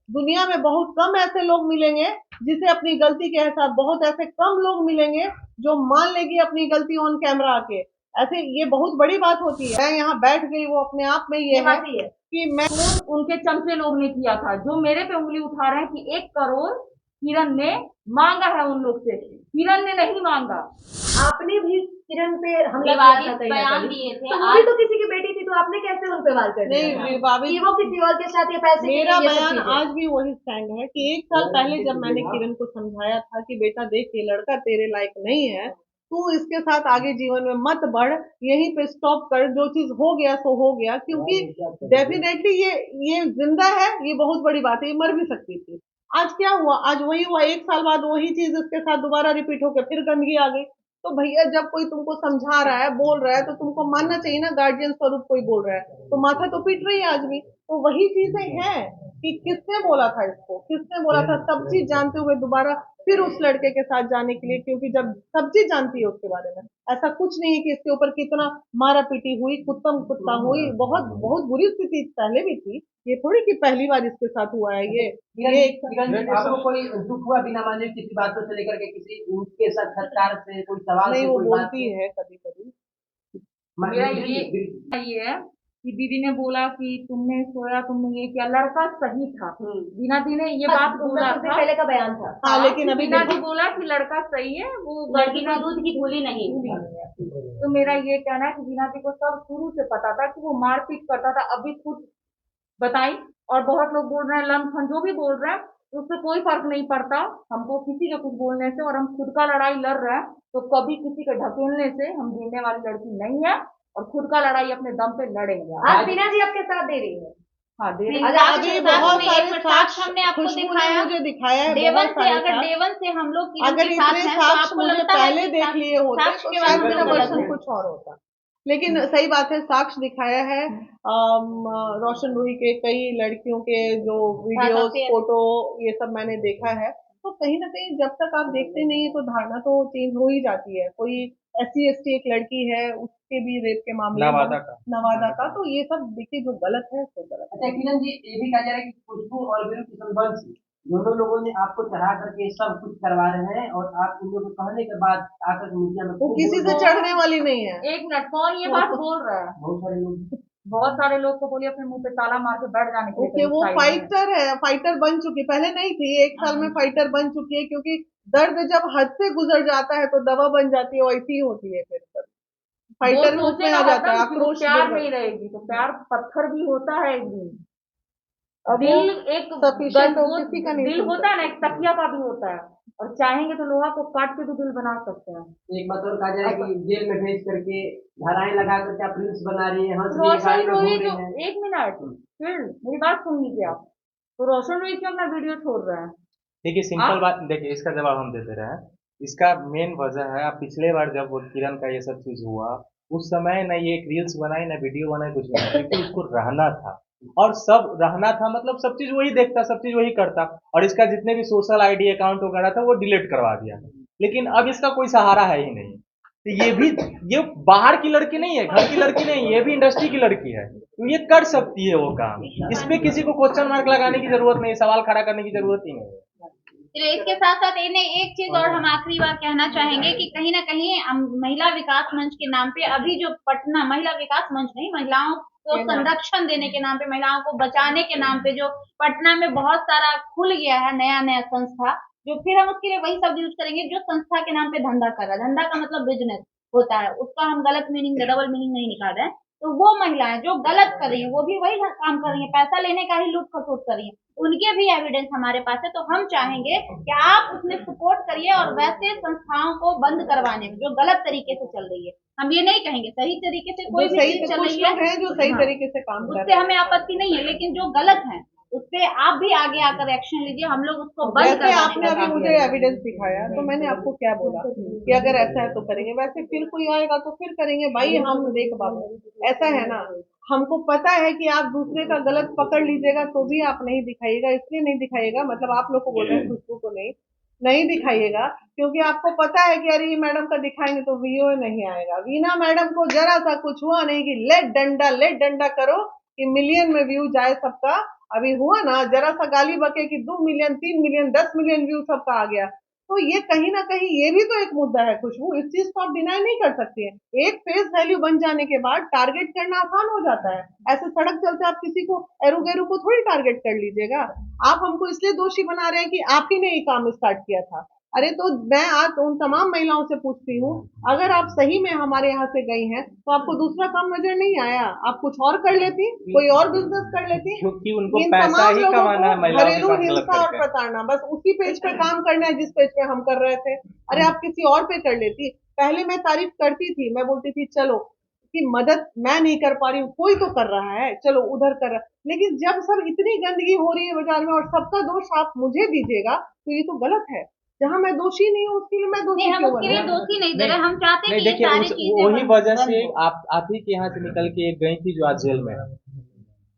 दुनिया में बहुत कम ऐसे लोग मिलेंगे जिसे अपनी गलती के एहसास, बहुत ऐसे कम लोग मिलेंगे जो मान लेगी अपनी गलती ऑन कैमरा आके। ऐसे ये बहुत बड़ी बात होती है। मैं यहाँ बैठ गई, वो अपने आप में ये है कि मैं उनके चमचे लोग ने किया था, जो मेरे पे उंगली उठा रहे हैं कि 1 करोड़ किरण ने मांगा है उन लोग से। किरण ने नहीं मांगा। आपने भी किरण पे हमला किया विवादित था कहीं ना बयान कहीं, दिए थे। तो वो भी तो किसी की बेटी थी, तो आपने कैसे उन पे वार कर दिया था नहीं विवादित, कि वो किसी और के साथ या पैसे के मेरा लिए ये सब बयान चीजें? आज भी वही स्टैंड है कि 1 साल पहले जब मैंने किरण को समझाया था कि बेटा देख, ये लड़का तेरे लायक नहीं है, तू इसके साथ आगे जीवन में मत बढ़, यहीं पे स्टॉप कर, जो चीज हो गया सो हो गया। क्योंकि डेफिनेटली ये जिंदा है, ये बहुत बड़ी बात है, ये मर भी सकती थी। आज क्या हुआ? आज वही हुआ, 1 साल बाद वही चीज इसके साथ दोबारा रिपीट होकर फिर गंदगी आ गई। तो भैया जब कोई तुमको समझा रहा है, बोल रहा है, तो तुमको मानना चाहिए ना। गार्जियन स्वरूप कोई बोल रहा है तो माथा तो पीट रही है आदमी। तो वही चीजें हैं कि किसने बोला था इसको, किसने बोला था, सब चीज जानते हुए दोबारा फिर उस लड़के के साथ जाने के लिए। क्योंकि जब सब चीज जानती है उसके बारे में, ऐसा कुछ नहीं है कि इसके ऊपर कितना मारा पीटी हुई, कुत्तम कुत्ता हुई, बहुत बहुत बुरी स्थिति पहले भी थी। ये थोड़ी कि पहली बार इसके साथ हुआ है। ये आपको कोई दुख हुआ बिना माने किसी बातों से लेकर के, किसी उनके साक्षात्कार से, कोई सवाल नहीं, से, वो कोई बात बोलती से? है कभी कभी। मेरा ये है कि दीदी ने बोला कि तुमने सोया, तुमने ये किया, लड़का सही था। बीना दी ने ये बात बोला कुछ दिन था। पहले का बयान था। हाँ, लेकिन अभी बीना देखो, जी बोला कि लड़का सही है, वो लड़की बीना को दूध की धूली नहीं। तो मेरा ये कहना है कि बीना जी को सब शुरू से पता था कि वो मारपीट करता था। अभी खुद बताई। और बहुत लोग बोल रहे हैं लमसम, जो भी बोल रहे हैं, उससे कोई फर्क नहीं पड़ता हमको किसी के कुछ बोलने से। और हम खुद का लड़ाई लड़ रहे हैं, तो कभी किसी के ढकेलने से हम जीतने वाली लड़की नहीं है। और खुद का लड़ाई अपने दम पे लड़ेंगे। आज बीना जी आपके साथ दे रही है। हाँ, दे रही अच्छा, है। अभी बहुत सारे साक्ष्य साक्ष्य हमने आपको खुशबू ने दिखाया। मुझे दिखाया है, डेवन बहुत से, सारे अगर साक्ष्य। डेवन से हम लोग किरण अगर के साथ इतने हैं, तो साक्ष्य आपको मुझे लगता है पहले कि देख लिए होते साक्ष्य तो के शायद बारे में मेरा हम गलत वर्षन हैं। कुछ और होता। लेकिन सही बात है, साक्ष्य दिखाया है। रोशन रूही के कई लड़कियों के जो वीडियोस, फोटो, ये सब मैंने देखा है। तो कहीं ना कहीं जब तक आप देखते नहीं है तो धारणा तो चेंज हो ही जाती है। कोई SC ST एक लड़की है, उसके भी रेप के मामले, नवादा का, तो ये सब देखिए जो गलत है तो गलत है। अच्छा किरण जी, ये भी कहा जा रहा है कि खुशबू और वीरू किशन वंश दोनों लोगों ने आपको चढ़ा करके सब कुछ करवा रहे हैं, और आप उन लोगों को कहने के बाद आकर मीडिया में वो खूब किसी बोल से रहे हैं। चढ़ने वाली नहीं है। एक मिनट, कौन ये बात बोल रहा है? बहुत सारे लोग। बहुत सारे लोग को बोलिए अपने मुंह पे ताला मार के बैठ जाने के लिए ओके, कहीं वो साइड में। फाइटर है, फाइटर बन चुकी, पहले नहीं थी, 1 साल में फाइटर बन चुकी है। क्योंकि दर्द जब हद से गुजर जाता है तो दवा बन जाती है, वैसी ही होती है फिर सब। वो फाइटर रूप में सोचेगा आ जाता है, हरदम कि वो आक्रोश प्यार बिल्कुल। नहीं रहेगी, तो प्यार पत्थर भी होता है एक दिन। अब वो दिल एक सफिशिएंट हो वो किसी का नहीं दिल सुन होता है ना, सकते। एक तकिया का भी होता है। और चाहेंगे तो लोहा को काट के भी दिल बना सकते हैं। एक बात और कहा जा रहा है कि जेल में भेज करके धाराएं लगा करके आप रील्स बना रही है, हंस रही है, रोशन गाड़ी में रोही घूम जो, रही है। एक मिनट, फिर मेरी बात सुन लीजिए आप। तो रोशन रोही क्यों अपना वीडियो छोड़ रहे हैं? देखिए, सिंपल आप बात देखिए, इसका जवाब हम देते रहे हैं। इसका मेन वजह है, आप पिछले बार जब वो किरण का ये सब चीज हुआ, उस समय न ये एक रील्स बनाई, न वीडियो बनाई, कुछ नहीं, क्योंकि उसको रहना था। और सब रहना था, मतलब सब चीज वही देखता, सब चीज वही करता। और इसका जितने भी सोशल आईडी अकाउंट वगैरह था वो डिलीट करवा दिया। लेकिन अब इसका कोई सहारा है ही नहीं। तो ये बाहर की लड़की नहीं है, घर की लड़की नहीं, ये भी इंडस्ट्री की लड़की है, तो ये कर सकती है वो काम। इस पे किसी को क्वेश्चन मार्क लगाने की जरूरत नहीं, सवाल खड़ा करने की जरूरत ही नहीं है। चलिए, इसके साथ साथ इन्हें एक चीज और हम आखिरी बात कहना चाहेंगे कि कहीं ना कहीं महिला विकास मंच के नाम पे अभी जो पटना, महिला विकास मंच नहीं, महिलाओं को संरक्षण देने के नाम पे, महिलाओं को बचाने के नाम पे जो पटना में बहुत सारा खुल गया है नया नया संस्था, जो फिर हम उसके लिए वही शब्द यूज करेंगे, जो संस्था के नाम पे धंधा कर रहा है। धंधा का मतलब बिजनेस होता है, उसका हम गलत मीनिंग, डबल मीनिंग नहीं निकाल रहे हैं। तो वो महिलाएं जो गलत कर रही है, वो भी वही काम कर रही है, पैसा लेने का ही लूट खसोट कर रही है, उनके भी एविडेंस हमारे पास है। तो हम चाहेंगे कि आप उसमें सपोर्ट करिए और वैसे संस्थाओं को बंद करवाने में जो गलत तरीके से चल रही है, हम ये नहीं कहेंगे सही तरीके से कोई भी चीज चल रही है, जो सही तरीके से काम कर उससे रहे हमें हैं। आपत्ति नहीं है, लेकिन जो गलत है उस पे आप भी आगे आकर एक्शन लीजिए। हम लोग उसको बंद जैसे करवाने आपने का अभी काम मुझे करेंगे। एविडेंस दिखाया, तो मैंने आपको क्या बोला कि अगर ऐसा है तो करेंगे, वैसे फिर कोई आएगा तो फिर करेंगे। भाई हम देख बाबू, ऐसा है ना, हमको पता है कि आप दूसरे का गलत पकड़ लीजिएगा तो भी आप नहीं दिखाइएगा। इसलिए नहीं दिखाइएगा, मतलब आप लोग को बोल रहे हैं, खुशबू को नहीं, नहीं दिखाइएगा, क्योंकि आपको पता है कि अरे ये मैडम का दिखाएंगे तो वीडियो नहीं आएगा। वीना मैडम को जरा सा कुछ हुआ नहीं कि ले डंडा करो कि मिलियन में व्यू जाए सबका, अभी हुआ ना जरा सा गाली बके कि 2 मिलियन 3 मिलियन 10 मिलियन व्यू सबका आ गया, तो ये कहीं ना कहीं ये भी तो एक मुद्दा है खुशबू, इस चीज को आप डिनाई नहीं कर सकती है। एक फेस वैल्यू बन जाने के बाद टारगेट करना आसान हो जाता है। ऐसे सड़क चलते आप किसी को एरू गैरू को थोड़ी टारगेट कर लीजिएगा। आप हमको इसलिए दोषी बना रहे हैं कि आप ही ने ये काम स्टार्ट किया था। अरे तो मैं आज उन तमाम महिलाओं से पूछती हूँ, अगर आप सही में हमारे यहाँ से गई हैं तो आपको दूसरा काम नजर नहीं आया? आप कुछ और कर लेती, कोई और बिजनेस कर लेती। क्योंकि उनको इन पैसा तमाम ही लोगों कमाना है को महिलाओं के घरेलू साथ गलत हिंसा और करके। प्रताड़ना, बस उसी पेज पे काम करना है जिस पेज पे हम कर रहे थे। अरे आप किसी और पे कर लेती। पहले मैं तारीफ करती थी, मैं बोलती थी चलो कि मदद मैं नहीं कर पा रही हूँ, कोई तो कर रहा है, चलो उधर कर रहा है। लेकिन जब सब इतनी गंदगी हो रही है बाजार में और सबका दोष आप मुझे दीजिएगा तो ये तो गलत है। जहाँ मैं दोषी नहीं हूँ उसके लिए मैं दोषी नहीं, हम क्यों उसके लिए बनूं? दोषी नहीं दे रहे, हम चाहते हैं नहीं कि ये देखिए, सारी चीजें वही वजह से बंद हो। आप ही के यहाँ से निकल के एक गई थी जो आज जेल में है।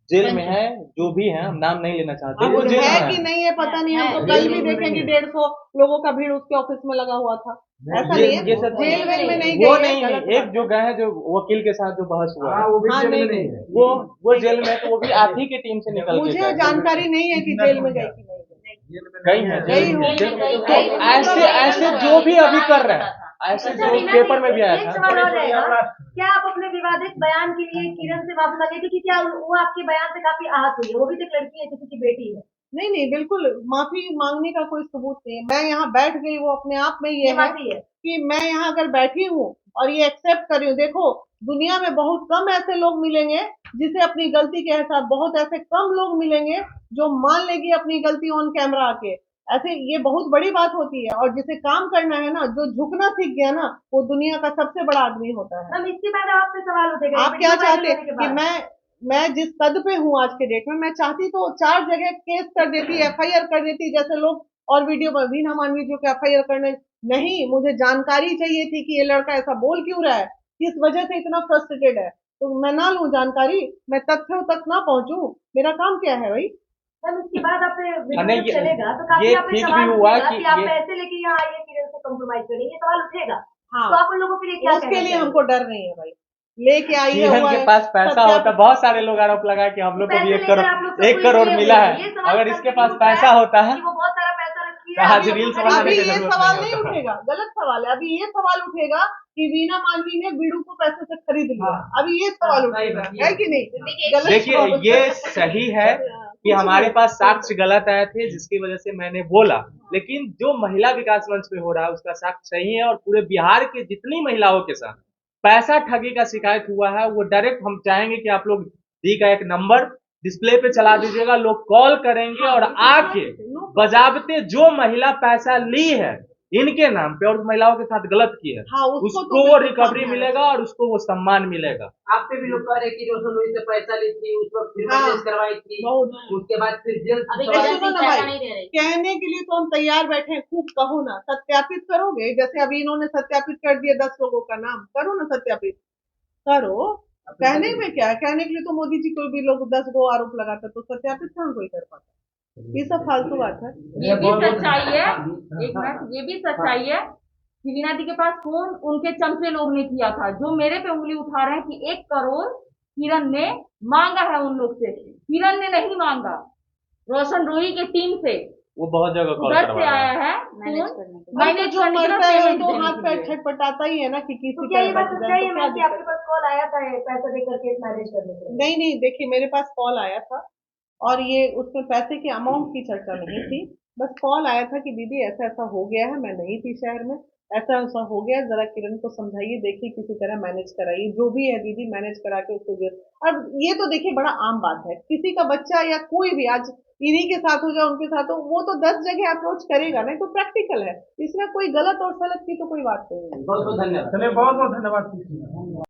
जेल में है, जो भी है, हम नाम नहीं लेना चाहते, अब वो जेल है में कि है। नहीं है पता नहीं, हम तो है। कल भी जेल में देखेंगे नहीं है। 150 लोगों का भीड़ उसके ऑफिस में लगा हुआ था। ऐसा ये नहीं है, ये सब जेल वेल में नहीं वो गई है, नहीं गलत नहीं, एक बात जो है। गए हैं जो वकील के साथ जो बहस हुआ है, हाँ नहीं गई, वो जेल में है, तो वो भी आप ही की टीम से निकल के मुझे गए। जानकारी नहीं है कि जेल में गई कि नहीं गई। गई है गई होगी। तो ऐसे ऐसे जो भी अभी कर रहे हैं, ऐसे जो पेपर में भी आया एक था। सवाल और रहेगा, क्या आप अपने विवादित बयान के लिए किरण से वापस आ गई थी कि क्या वो आपके बयान से काफी आहत हुई है? वो भी तो एक लड़की है, किसी की बेटी है। नहीं नहीं, बिल्कुल माफी मांगने का कोई सबूत नहीं है। मैं यहाँ बैठ गई वो अपने आप में ये है माफी है। कि मैं यहाँ अगर बैठी हूँ और ये एक्सेप्ट कर रही हूँ। देखो दुनिया में बहुत कम ऐसे लोग मिलेंगे जिसे अपनी गलती के एहसास, बहुत ऐसे कम लोग मिलेंगे जो मान लेगी अपनी गलती ऑन कैमरा आके। ऐसे ये बहुत बड़ी बात होती है, और जिसे काम करना है ना, जो झुकना सीख गया ना, वो दुनिया का सबसे बड़ा आदमी होता है। मैम इसके बाद आपसे सवाल उठेगा, आप क्या चाहते हैं कि मैं जिस पद पे हूँ आज के डेट में, मैं चाहती तो 4 जगह केस कर देती, एफआईआर कर देती जैसे लोग, और वीडियो पर वीना मानवी जो कि एफआईआर करने नहीं, मुझे जानकारी चाहिए थी कि ये लड़का ऐसा बोल क्यों रहा है, किस वजह से इतना फ्रस्ट्रेटेड है। तो मैं ना लूं जानकारी, मैं तथ्यों तक ना पहुंचूं, मेरा काम क्या है भाई? मैम इसके बाद आप नहीं, वीडियो चलेगा तो काफी ये आप पे ठीक सवाल भी हुआ उठेगा कि कि आप ये- पैसे लेके यहाँ आइए किरण से कॉम्प्रोमाइज करेंगे, ये सवाल उठेगा। हाँ, तो आप उन लोगों के लिए क्या उसके कहना लिए चाहेंगे? हमको डर नहीं है भाई, लेके आई है किरण हुआ के है, पास पैसा सत्यापित- होता, बहुत सारे लोग आरोप लगाए कि हम लोग को भी पैसे लेकर आप लोग सबको 1 करोड़ इसलिए मिला हुए। है। ये सवाल अगर इसके सबसे पास उठता है पैसा होता है कि वो बहुत सारा पैसा रखी तो है, आज रील्स बनाने अभी की ये जरूरत सवाल नहीं नहीं होता। उठेगा, गलत सवाल है। अभी ये सवाल उठेगा कि वीना मानवी ने बीड़ू को पैसे से खरीद लिया। अभी ये सवाल उठेगा, है कि नहीं? गलत देखिए सवाल ये उठेगा। सही है कि हमारे पास साक्ष्य गलत आए थे, जिसकी वजह से मैंने बोला, लेकिन जो महिला विकास मंच पे हो रहा है उसका साक्ष्य सही है। और पूरे बिहार के जितनी महिलाओं के साथ पैसा ठगी का शिकायत हुआ है, वो डायरेक्ट हम चाहेंगे कि आप लोग दी का एक नंबर डिस्प्ले पे चला दीजिएगा, लोग कॉल करेंगे और आके बजाबते जो महिला पैसा ली है इनके नाम पे और उस महिलाओं के साथ गलत की है, हाँ, उसको तो उसको वो बिल्कुल रिकवरी सामने मिलेगा और उसको वो सम्मान मिलेगा। आप पे भी लोग कह रहे हैं कि रोशन लोही से पैसा ली थी, उस वक्त फिर हाँ, मैनेज करवाई थी, बहुत। उसके बाद फिर जेल अभी नहीं, गलत सुनो ना पैसा भाई, नहीं दे रही। कहने के लिए तो हम तैयार बैठे हैं, खूब कहो ना, सत्यापित करोगे? जैसे अभी इन्होंने सत्यापित कर दिया 10 लोगों का नाम, करो ना सत्यापित, करो। कहने में क्या है, कहने के लिए तो मोदी जी को भी लोग 10 गो आरोप लगाते, तो सत्यापित कहाँ कोई कर पाता? ये सब फालतू बात है। ये भी सच्चाई है, एक मिनट, ये भी सच्चाई है कि वीना दी के पास फोन उनके चमचे लोग ने किया था, जो मेरे पे उंगली उठा रहे हैं कि 1 करोड़ किरण ने मांगा है उन लोग से। किरण ने नहीं मांगा, रोशन रोही की टीम से वो बहुत जगह कॉल उधर से करवा रहा आया है। है मैनेज फोन, करने के मैनेज जो करने के मरता है वो पेमेंट तो देने हाथ के पैर लिए। छटपटाता ही है ना कि तो किसी क्या ये तरह बात बच सच्चाई जाए, है तो क्या मैम कि आपके दिक्कत? पास कॉल आया था पैसा देकर केस मैनेज करने के लिए? नहीं नहीं, देखिए मेरे पास कॉल आया था और ये उसमें पैसे के अमाउंट की चर्चा नहीं थी, बस कॉल आया था कि दीदी ऐसा ऐसा हो गया है, मैं नहीं थी शहर में, ऐसा ऐसा हो गया, जरा किरण को समझाइए, देखिए किसी तरह मैनेज कराइए, जो भी है दीदी मैनेज करा के उसको दे। अब ये तो देखिए बड़ा आम बात है, किसी का बच्चा या कोई भी आज इन्हीं के साथ हो जाए उनके साथ हो, वो तो 10 जगह अप्रोच करेगा, नहीं तो प्रैक्टिकल है, इसमें कोई गलत और सलत की तो कोई बात नहीं है। बहुत बहुत धन्यवाद। चलिए बहुत बहुत धन्यवाद।